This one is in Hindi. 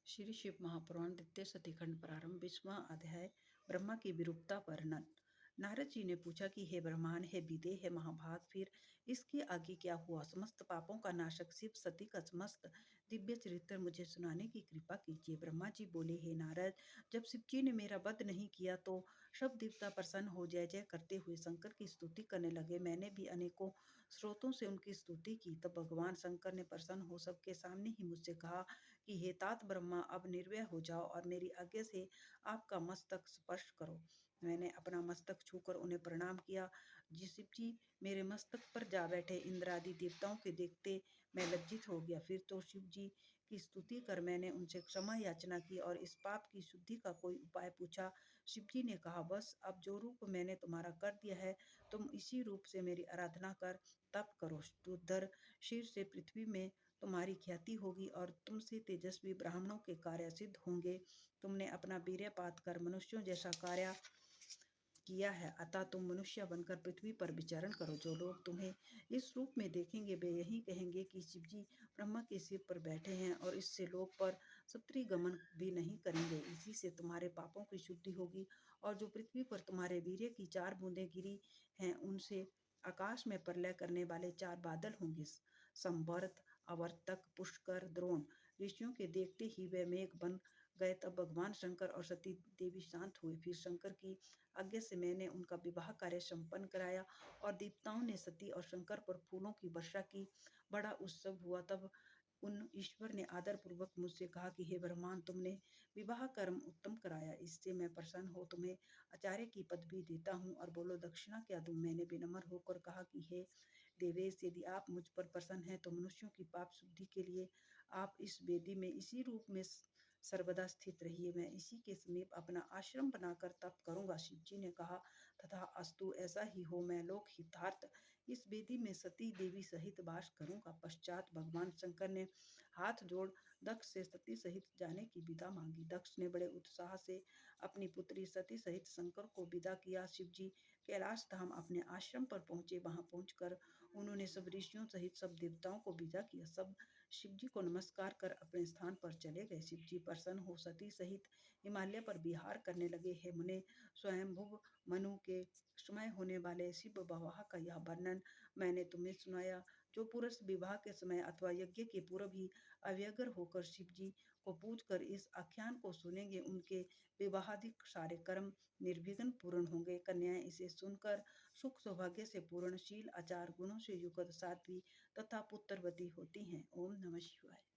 श्री शिव महापुराण द्वितीय सतीखंड प्रारंभ 20वां अध्याय ब्रह्मा की विरूपता वर्णन। नारद जी ने पूछा कि हे ब्रह्मांड, हे विदेह, हे महाभाग, फिर इसके आगे क्या हुआ? समस्त पापों का नाशक शिव सती का समस्त दिव्य चरित्र मुझे सुनाने की कृपा कीजिए। ब्रह्मा जी बोले, हे नारद, जब शिव जी ने मेरा वध नहीं किया तो सब देवता प्रसन्न हो जय जय करते हुए शंकर की स्तुति करने लगे। मैंने भी अनेकों स्रोतों से उनकी स्तुति की। तब भगवान शंकर ने प्रसन्न हो सबके सामने ही मुझसे कहा कि हे तात ब्रह्मा, अब निर्भय हो जाओ और मेरी आज्ञा से आपका मस्तक स्पर्श करो। मैंने अपना मस्तक छूकर उन्हें प्रणाम किया। शिव जी मेरे मस्तक पर जा बैठे। इंद्रादि देवताओं के देखते मैं लज्जित हो गया। फिर तो शिव जी की स्तुति कर मैंने उनसे क्षमा याचना की और इस पाप की शुद्धि का कोई उपाय पूछा। शिव जी ने कहा, बस अब जो रूप मैंने तुम्हारा कर दिया है, तुम इसी रूप से मेरी आराधना कर तप करो। उधर शीर से पृथ्वी में तुम्हारी ख्याति होगी और तुमसे तेजस्वी ब्राह्मणों के कार्य सिद्ध होंगे। तुमने अपना वीर्यपात कर मनुष्यों जैसा कार्य किया है, अतः तुम मनुष्य बनकर पृथ्वी पर विचरण करो। जो लोग तुम्हें इस रूप में देखेंगे वे यही कहेंगे कि शिव जी ब्रह्मा के सिर पर बैठे हैं और इससे लोक पर सत्री गमन भी नहीं करेंगे। इसी से तुम्हारे पापों की शुद्धि होगी और जो पृथ्वी पर तुम्हारे वीर्य की 4 बूंदें गिरी हैं, उनसे आकाश में प्रलय करने वाले 4 बादल होंगे। संवर्त, अवर्तक, पुष्कर, द्रोण ऋषियों के देखते ही वे मेघ बन गए। तब भगवान शंकर और सती देवी शांत हुए। फिर शंकर की आज्ञा से मैंने उनका विवाह कार्य संपन्न कराया और देवताओं ने सती और शंकर पर फूलों की वर्षा की। बड़ा उत्सव हुआ। तब उन ईश्वर ने आदर पूर्वक मुझसे कहा कि हे ब्रह्मांड, तुमने विवाह कर्म उत्तम कराया, इससे मैं प्रसन्न हो तुम्हें आचार्य की पदवी देता हूँ। और बोलो, दक्षिणा क्या दूं? मैंने विनम्र होकर कहा कि हे देवेश, यदि आप मुझ पर प्रसन्न हैं तो मनुष्यों की पाप शुद्धि के लिए आप इस वेदी में इसी रूप में सर्वदा स्थित रहिए। मैं इसी के समीप अपना आश्रम बनाकर तप करूंगा। शिव जी ने कहा, तथा अस्तु, ऐसा ही हो। मैं लोक हितार्थ इस वेदी में सती देवी सहित वास करूंगा। पश्चात भगवान शंकर ने हाथ जोड़ दक्ष से सती सहित जाने की विदा मांगी। दक्ष ने बड़े उत्साह से अपनी पुत्री सती सहित शंकर को विदा किया। शिव जी कैलाश धाम अपने आश्रम पर पहुंचे। वहां पहुंचकर उन्होंने सब ऋषियों सहित सब देवताओं को विदा किया। सब शिव जी को नमस्कार कर अपने स्थान पर चले गए। शिव जी प्रसन्न हो सती सहित हिमालय पर विहार करने लगे। हे मुने, स्वयंभुव मनु के समय होने वाले शिव विवाह का यह वर्णन मैंने तुम्हें सुनाया। जो पुरुष विवाह के समय अथवा यज्ञ के पूर्व ही अव्यग्र होकर शिव जी को पूज कर इस आख्यान को सुनेंगे, उनके विवाहादिक सारे कर्म निर्विघ्न पूर्ण होंगे। कन्याएं इसे सुनकर सुख सौभाग्य से पूर्ण, शील आचार गुणों से युक्त, साध्वी तथा पुत्रवती होती हैं। ओम नमः शिवाय।